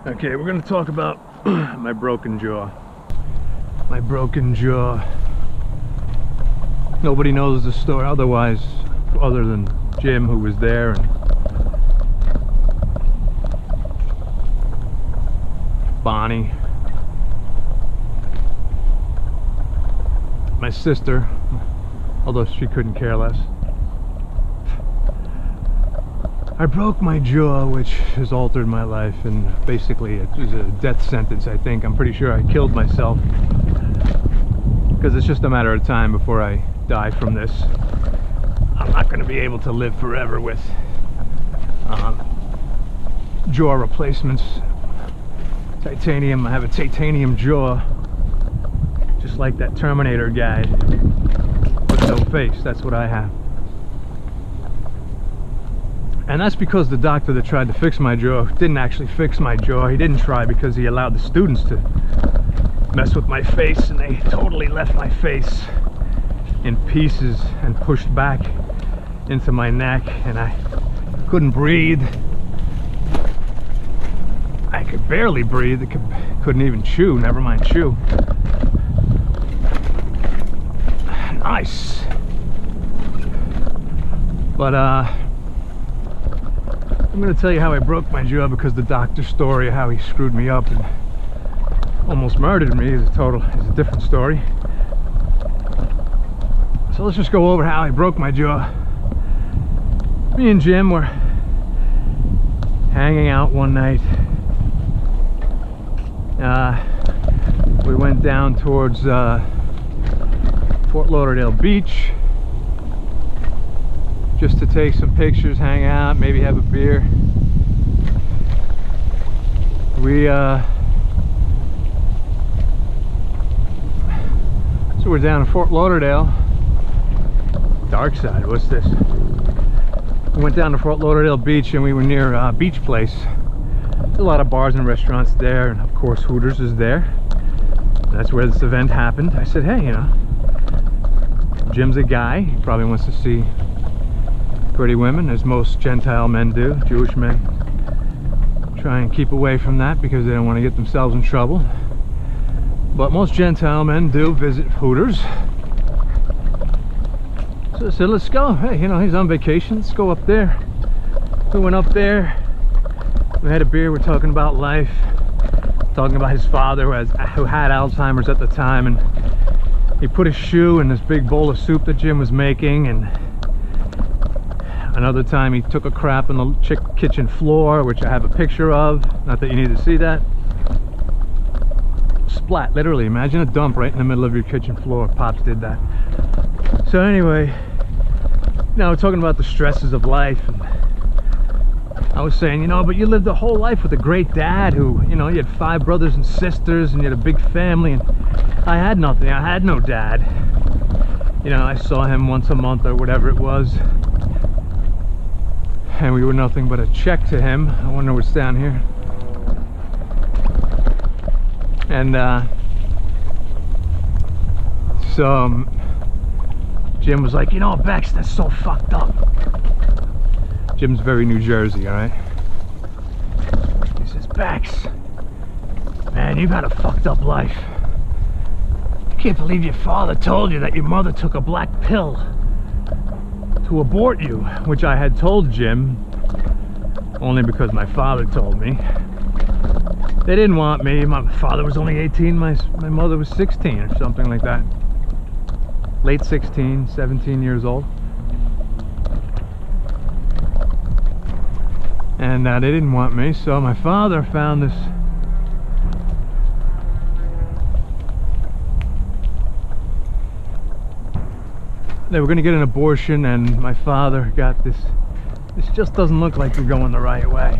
Okay, we're gonna talk about my broken jaw. My broken jaw. Nobody knows the story otherwise, other than Jim, who was there, and Bonnie, my sister, although she couldn't care less. I broke my jaw, which has altered my life, and basically it was a death sentence, I think. I'm pretty sure I killed myself, because it's just a matter of time before I die from this. I'm not going to be able to live forever with jaw replacements. Titanium, I have a titanium jaw, just like that Terminator guy, with no face. That's what I have. And that's because the doctor that tried to fix my jaw didn't actually fix my jaw. He didn't try because he allowed the students to mess with my face, and they totally left my face in pieces and pushed back into my neck, and I couldn't breathe. I could barely breathe. Couldn't even chew, never mind chew. Nice. But I'm going to tell you how I broke my jaw, because the doctor's story of how he screwed me up and almost murdered me is a different story. So let's just go over how I broke my jaw. Me and Jim were hanging out one night. We went down towards Fort Lauderdale Beach, just to take some pictures, hang out, maybe have a beer. So we're down in Fort Lauderdale. Dark side, what's this? We went down to Fort Lauderdale Beach, and we were near Beach Place. There's a lot of bars and restaurants there, and of course Hooters is there. That's where this event happened. I said, hey, you know, Jim's a guy, he probably wants to see pretty women, as most Gentile men do. Jewish men try and keep away from that because they don't want to get themselves in trouble. But most Gentile men do visit Hooters. So I said, let's go. Hey, you know, he's on vacation, let's go up there. We went up there, we had a beer, we're talking about life, talking about his father who had Alzheimer's at the time, and he put his shoe in this big bowl of soup that Jim was making, and another time he took a crap on the kitchen floor, which I have a picture of. Not that you need to see that. Splat, literally. Imagine a dump right in the middle of your kitchen floor. Pops did that. So anyway, you know, we're talking about the stresses of life. And I was saying, you know, but you lived a whole life with a great dad who, you know, you had 5 brothers and sisters, and you had a big family, and I had nothing. I had no dad. You know, I saw him once a month or whatever it was, and we were nothing but a check to him. I wonder what's down here. And so Jim was like, you know, Bex, that's so fucked up. Jim's very New Jersey, all right? He says, Bex, man, you've had a fucked up life. I can't believe your father told you that your mother took a black pill to abort you, which I had told Jim only because my father told me. They didn't want me. My father was only 18, my mother was 16 or something like that. Late 16, 17 years old. And they didn't want me, so my father found this they were going to get an abortion, and my father got this just doesn't look like you're going the right way.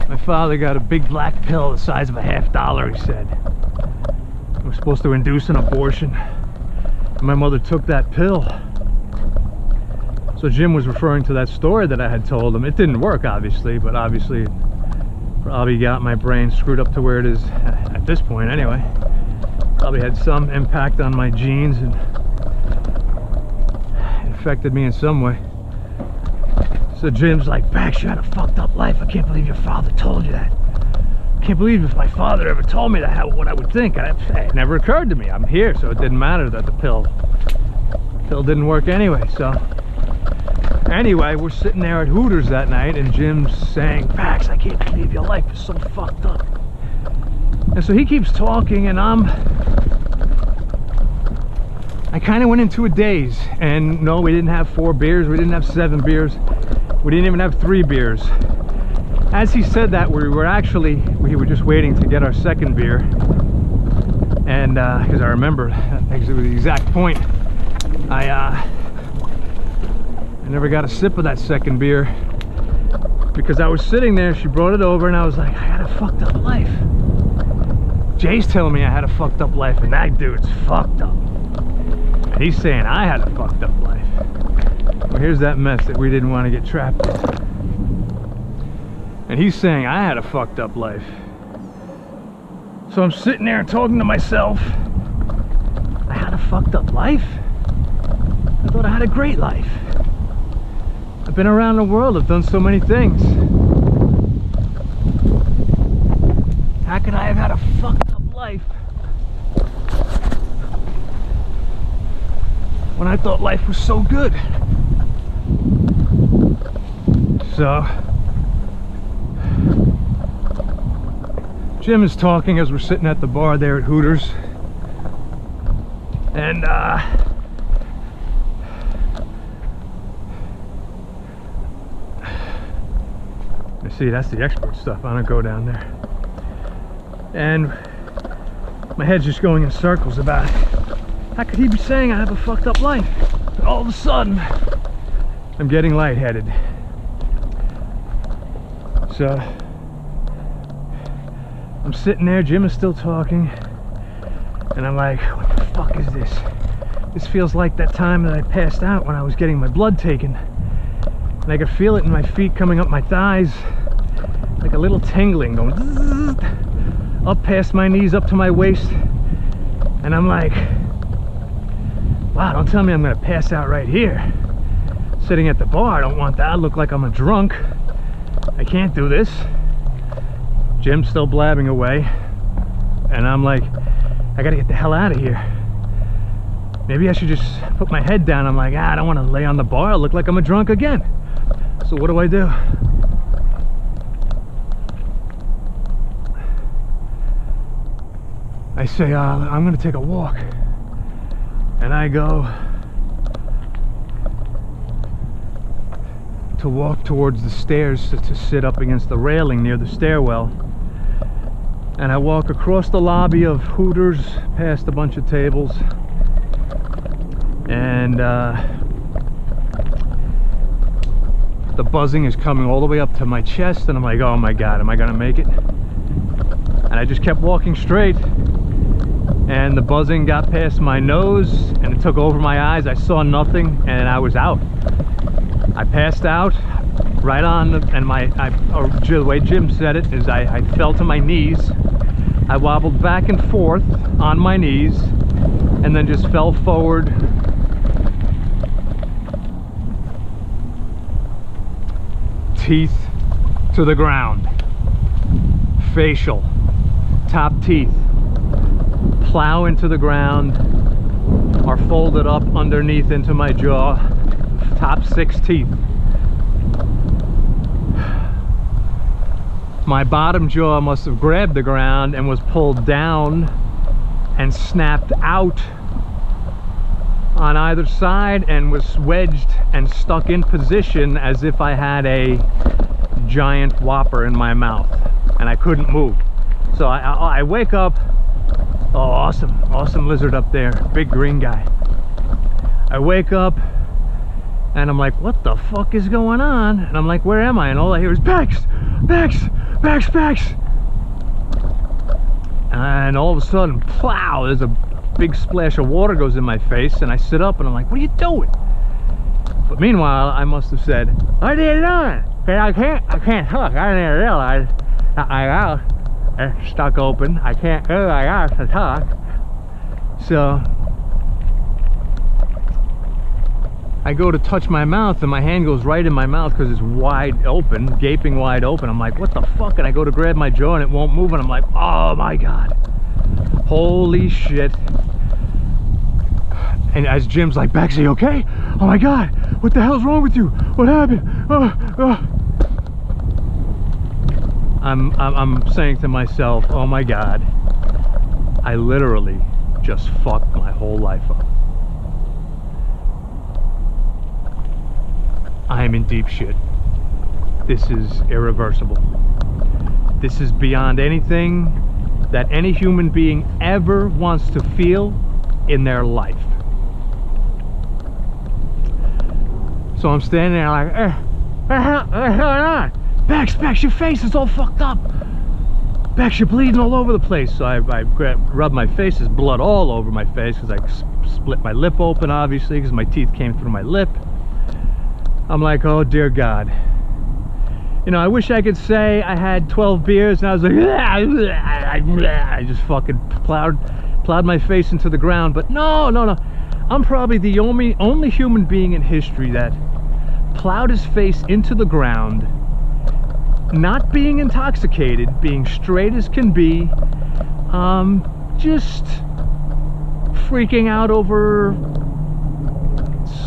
My father got a big black pill the size of a $50, he said. It was supposed to induce an abortion. And my mother took that pill. So Jim was referring to that story that I had told him. It didn't work, obviously, but obviously it probably got my brain screwed up to where it is at this point anyway. Probably had some impact on my genes and affected me in some way. So Jim's like, Bax, you had a fucked up life. I can't believe your father told you that. I can't believe if my father ever told me that, what I would think. It never occurred to me. I'm here, so it didn't matter that the pill didn't work anyway. So anyway, we're sitting there at Hooters that night, and Jim's saying, Bax, I can't believe your life is so fucked up. And so he keeps talking, and I kind of went into a daze. And no, we didn't have 4 beers, we didn't have 7 beers, we didn't even have 3 beers. As he said that, we were just waiting to get our 2nd beer. And because I remember, it was the exact point. I never got a sip of that 2nd beer because I was sitting there, she brought it over, and I was like, I had a fucked up life. Jay's telling me I had a fucked up life, and that dude's fucked up. And he's saying I had a fucked up life. Well, here's that mess that we didn't want to get trapped in. And he's saying I had a fucked up life. So I'm sitting there talking to myself. I had a fucked up life? I thought I had a great life. I've been around the world, I've done so many things. How could I have had a fucked up life when I thought life was so good? So Jim is talking as we're sitting at the bar there at Hooters, and see, that's the expert stuff. I don't go down there. And my head's just going in circles about how could he be saying I have a fucked up life? And all of a sudden, I'm getting lightheaded. So I'm sitting there, Jim is still talking, and I'm like, what the fuck is this? This feels like that time that I passed out when I was getting my blood taken. And I could feel it in my feet coming up my thighs, like a little tingling going zzz, up past my knees, up to my waist. And I'm like, wow, don't tell me I'm gonna pass out right here. Sitting at the bar, I don't want that. I look like I'm a drunk. I can't do this. Jim's still blabbing away. And I'm like, I gotta get the hell out of here. Maybe I should just put my head down. I'm like, I don't want to lay on the bar. I look like I'm a drunk again. So what do? I say, I'm gonna take a walk. And I go to walk towards the stairs to sit up against the railing near the stairwell. And I walk across the lobby of Hooters, past a bunch of tables. And the buzzing is coming all the way up to my chest, and I'm like, oh my god, am I gonna make it? And I just kept walking straight, and the buzzing got past my nose and it took over my eyes. I saw nothing, and I was out. I passed out right on, and the way Jim said it is I fell to my knees. I wobbled back and forth on my knees and then just fell forward. Teeth to the ground, facial, top teeth plow into the ground, are folded up underneath into my jaw, top 6 teeth. My bottom jaw must have grabbed the ground and was pulled down and snapped out on either side and was wedged and stuck in position as if I had a giant whopper in my mouth and I couldn't move. So I wake up. Oh, awesome lizard up there, big green guy. I wake up and I'm like, what the fuck is going on? And I'm like, where am I? And all I hear is Bax. And all of a sudden, plow, there's a big splash of water goes in my face, and I sit up and I'm like, what are you doing? But meanwhile, I must have said, what are you doing? I can't talk. I didn't realize it's stuck open. I can't go, I got to talk. So I go to touch my mouth and my hand goes right in my mouth because it's wide open, gaping wide open. I'm like, what the fuck? And I go to grab my jaw and it won't move, and I'm like, oh my God, holy shit. And as Jim's like, Bex, are you okay? Oh my God, what the hell's wrong with you? What happened? I'm saying to myself, oh my God, I literally just fucked my whole life up. I am in deep shit. This is irreversible. This is beyond anything that any human being ever wants to feel in their life. So I'm standing there like, what's going on? Bex, your face is all fucked up. Bex, you're bleeding all over the place. So I rub my face, there's blood all over my face because I split my lip open, obviously, because my teeth came through my lip. I'm like, oh dear God. You know, I wish I could say I had 12 beers and I was like, I just fucking plowed my face into the ground. But no. I'm probably the only human being in history that plowed his face into the ground, not being intoxicated, being straight as can be, just freaking out over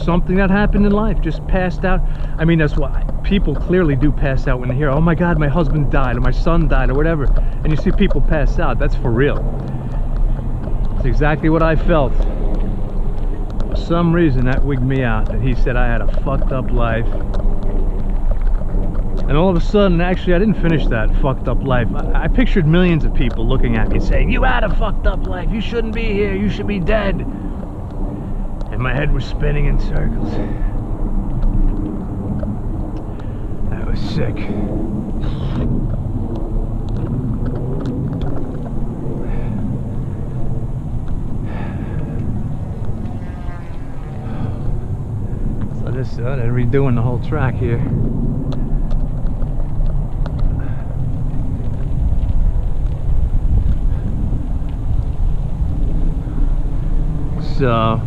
something that happened in life, just passed out. I mean, that's why people clearly do pass out when they hear, oh my God, my husband died, or my son died, or whatever, and you see people pass out. That's for real. It's exactly what I felt. For some reason that wigged me out, that he said I had a fucked up life. And all of a sudden, actually, I didn't finish that fucked up life. I pictured millions of people looking at me saying, you had a fucked up life, you shouldn't be here, you should be dead. And my head was spinning in circles. That was sick. So they're redoing the whole track here. So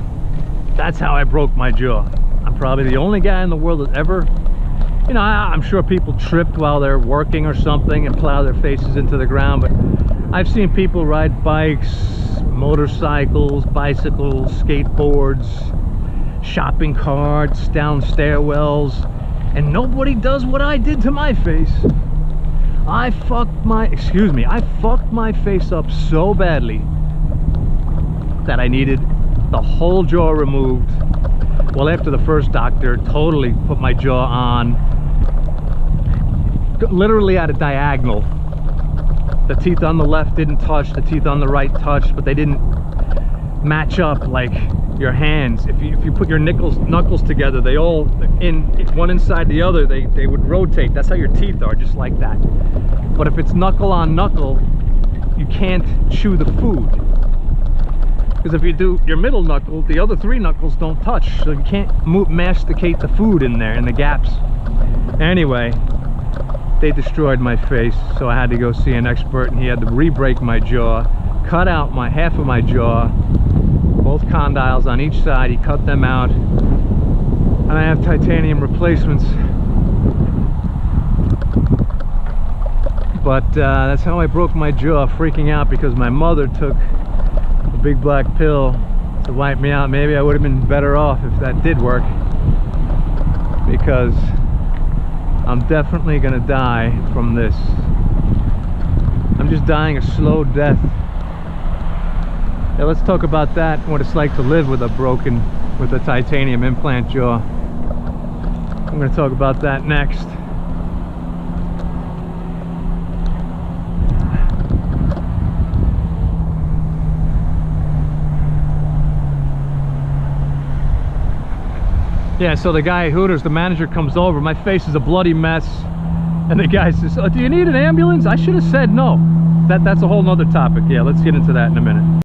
that's how I broke my jaw. I'm probably the only guy in the world that ever, you know, I'm sure people tripped while they're working or something and plow their faces into the ground, but I've seen people ride bikes, motorcycles, bicycles, skateboards, shopping carts, down stairwells, and nobody does what I did to my face. I fucked my face up so badly that I needed the whole jaw removed. Well, after the first doctor totally put my jaw on, literally at a diagonal. The teeth on the left didn't touch, the teeth on the right touched, but they didn't match up like your hands. If you put your knuckles together, they all one inside the other, they would rotate. That's how your teeth are, just like that. But if it's knuckle on knuckle, you can't chew the food, because if you do your middle knuckle, the other three knuckles don't touch, so you can't masticate the food in there, in the gaps. Anyway, they destroyed my face, so I had to go see an expert, and he had to re-break my jaw, cut out half of my jaw, both condyles on each side. He cut them out, and I have titanium replacements. But that's how I broke my jaw, freaking out because my mother took a big black pill to wipe me out. Maybe I would have been better off if that did work, because I'm definitely gonna die from this. I'm just dying a slow death. Yeah, let's talk about that, what it's like to live with a titanium implant jaw. I'm going to talk about that next. Yeah, so the guy at Hooters, the manager, comes over. My face is a bloody mess. And the guy says, oh, do you need an ambulance? I should have said no. That's a whole nother topic. Yeah, let's get into that in a minute.